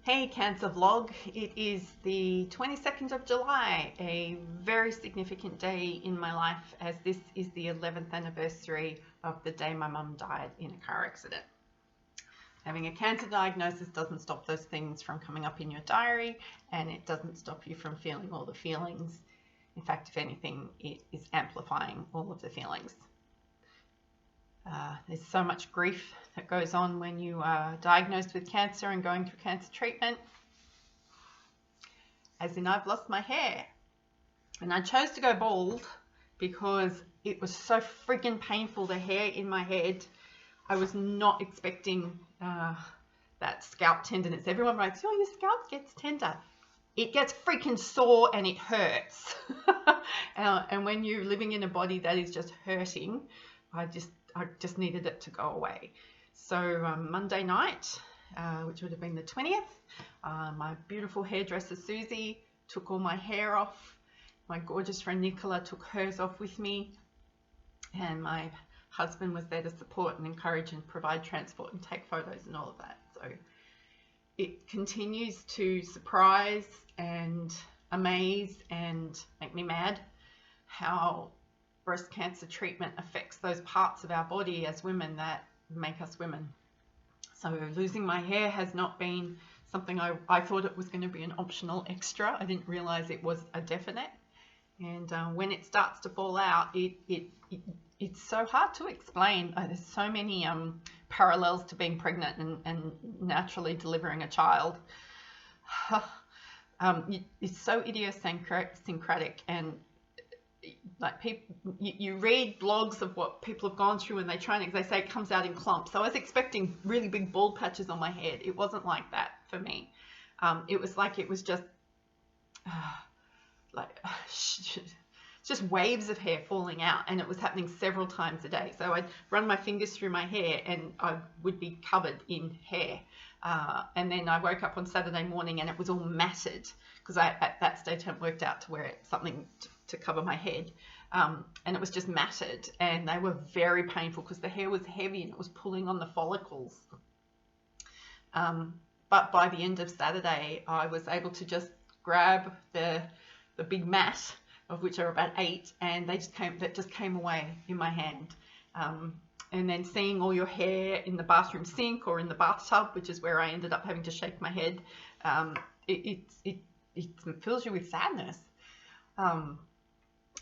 Hey Cancer Vlog, it is the 22nd of July, a very significant day in my life as this is the 11th anniversary of the day my mum died in a car accident. Having a cancer diagnosis doesn't stop those things from coming up in your diary, and it doesn't stop you from feeling all the feelings. In fact, if anything, it is amplifying all of the feelings. There's so much grief that goes on when you are diagnosed with cancer and going through cancer treatment. As in, I've lost my hair. And I chose to go bald because it was so freaking painful, the hair in my head. I was not expecting that scalp tenderness. Everyone writes, oh, your scalp gets tender. It gets freaking sore and it hurts. And when you're living in a body that is just hurting, I just needed it to go away. So Monday night, which would have been the 20th, my beautiful hairdresser Suzie took all my hair off. My gorgeous friend Nicola took hers off with me. And my husband was there to support and encourage and provide transport and take photos and all of that. So it continues to surprise and amaze and make me mad how breast cancer treatment affects those parts of our body as women that make us women. So losing my hair has not been something I thought it was going to be an optional extra. I didn't realize it was a definite. And when it starts to fall out, it's so hard to explain. There's so many parallels to being pregnant and naturally delivering a child. It's so idiosyncratic, and like people, you read blogs of what people have gone through and they say it comes out in clumps. So I was expecting really big bald patches on my head. It wasn't like that for me. It was like it was just just waves of hair falling out, and it was happening several times a day. So I'd run my fingers through my hair and I would be covered in hair. And then I woke up on Saturday morning and it was all matted because at that stage hadn't worked out to wear something to cover my head. And it was just matted, and they were very painful because the hair was heavy and it was pulling on the follicles. But by the end of Saturday, I was able to just grab the big mat, of which are about 8, and that just came away in my hand. And then seeing all your hair in the bathroom sink or in the bathtub, which is where I ended up having to shake my head, it fills you with sadness.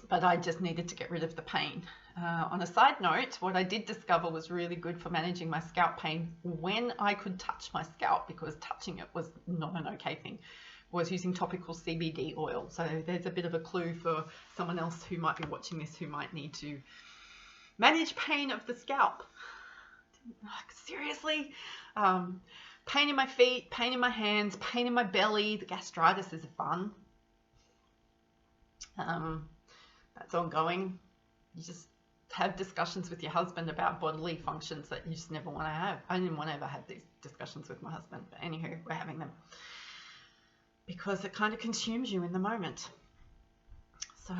But I just needed to get rid of the pain. On a side note, what I did discover was really good for managing my scalp pain when I could touch my scalp, because touching it was not an okay thing, was using topical CBD oil. So there's a bit of a clue for someone else who might be watching this who might need to manage pain of the scalp. Like, seriously? Pain in my feet, pain in my hands, pain in my belly. The gastritis is fun. That's ongoing. You just have discussions with your husband about bodily functions that you just never want to have. I didn't want to ever have these discussions with my husband, but anywho, we're having them because it kind of consumes you in the moment. So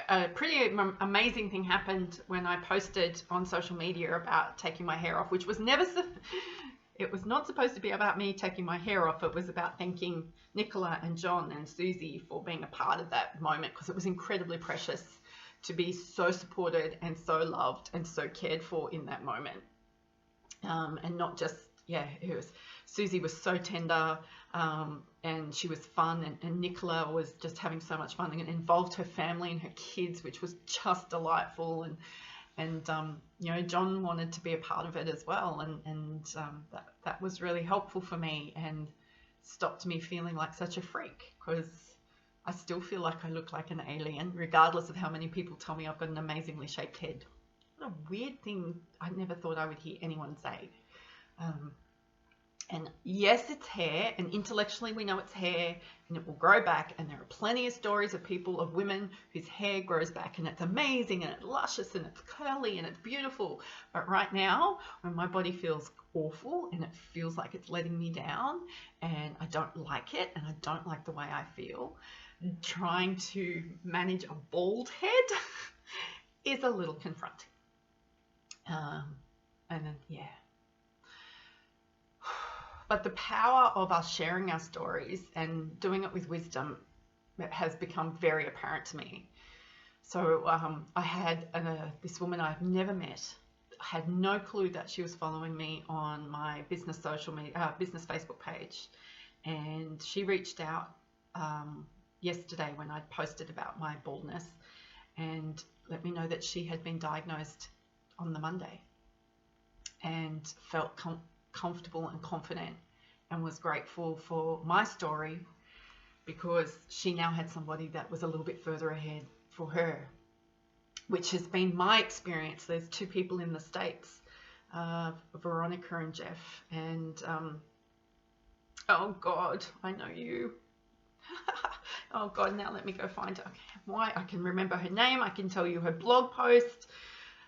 a pretty amazing thing happened when I posted on social media about taking my hair off, which was it was not supposed to be about me taking my hair off. It was about thanking Nicola and John and Suzie for being a part of that moment, because it was incredibly precious to be so supported and so loved and so cared for in that moment. And not just, Suzie was so tender, and she was fun, and Nicola was just having so much fun, and it involved her family and her kids, which was just delightful. And John wanted to be a part of it as well, and that was really helpful for me and stopped me feeling like such a freak, because I still feel like I look like an alien, regardless of how many people tell me I've got an amazingly shaped head. What a weird thing I never thought I would hear anyone say. And yes, it's hair, and intellectually we know it's hair, and it will grow back, and there are plenty of stories of women whose hair grows back, and it's amazing, and it's luscious, and it's curly, and it's beautiful. But right now, when my body feels awful, and it feels like it's letting me down, and I don't like it, and I don't like the way I feel, trying to manage a bald head is a little confronting. And then, But the power of us sharing our stories and doing it with wisdom has become very apparent to me. So I had this woman I've never met. I had no clue that she was following me on my business social media, business Facebook page. And she reached out yesterday when I posted about my baldness and let me know that she had been diagnosed on the Monday and felt comfortable and confident and was grateful for my story because she now had somebody that was a little bit further ahead for her, which has been my experience. There's two people in the States, Veronica and Jeff, and oh God, I know you. Oh God, now let me go find her. Okay, why? I can remember her name. I can tell you her blog post.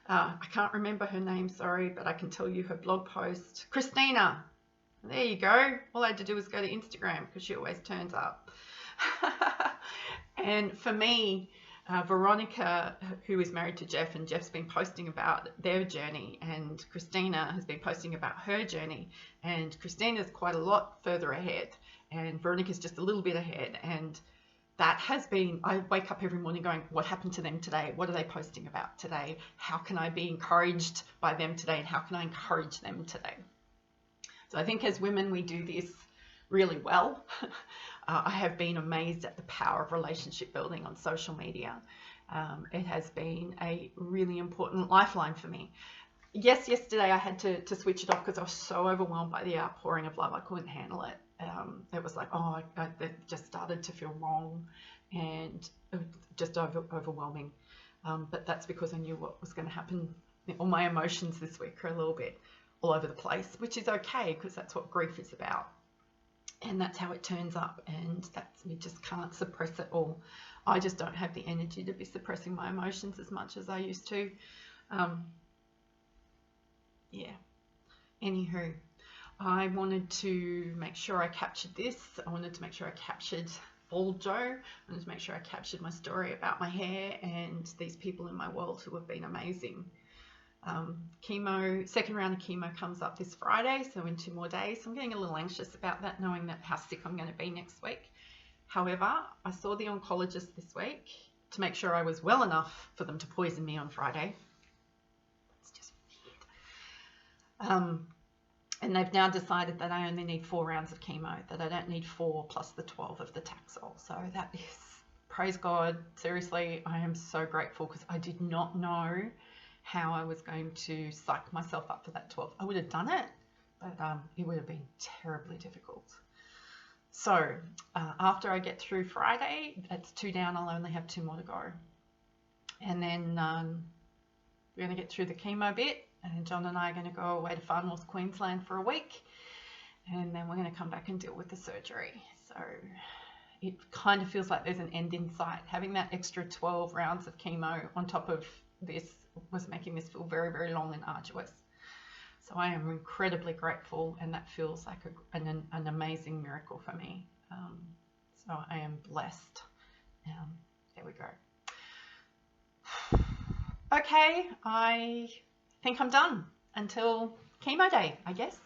I can't remember her name, sorry, but I can tell you her blog post. Christina. There you go. All I had to do was go to Instagram because she always turns up. And for me, Veronica, who is married to Jeff, and Jeff's been posting about their journey, and Christina has been posting about her journey, and Christina's quite a lot further ahead, and Veronica's just a little bit ahead, and that has been, I wake up every morning going, what happened to them today? What are they posting about today? How can I be encouraged by them today, and how can I encourage them today? So I think as women, we do this really well. I have been amazed at the power of relationship building on social media. It has been a really important lifeline for me. Yes, yesterday I had to switch it off because I was so overwhelmed by the outpouring of love. I couldn't handle it. It was like, oh, it just started to feel wrong and just overwhelming. But that's because I knew what was going to happen. All my emotions this week are a little bit all over the place, which is okay because that's what grief is about. And that's how it turns up, and that's, we just can't suppress it all. I just don't have the energy to be suppressing my emotions as much as I used to. Yeah. Anywho, I wanted to make sure I captured this. I wanted to make sure I captured Bald Joe. I wanted to make sure I captured my story about my hair and these people in my world who have been amazing. Chemo, second round of chemo comes up this Friday, so in 2 more days. I'm getting a little anxious about that, knowing that how sick I'm going to be next week. However, I saw the oncologist this week to make sure I was well enough for them to poison me on Friday. It's just weird. And they've now decided that I only need 4 rounds of chemo, that I don't need 4 plus the 12 of the Taxol. So that is, praise God, seriously, I am so grateful because I did not know how I was going to psych myself up for that 12. I would have done it, but it would have been terribly difficult. So after I get through Friday, that's 2 down, I'll only have 2 more to go. And then we're going to get through the chemo bit, and John and I are going to go away to Far North Queensland for a week, and then we're going to come back and deal with the surgery. So it kind of feels like there's an end in sight. Having that extra 12 rounds of chemo on top of this was making this feel very, very long and arduous. So I am incredibly grateful, and that feels like an amazing miracle for me. So I am blessed. There we go. Okay, I think I'm done until chemo day, I guess.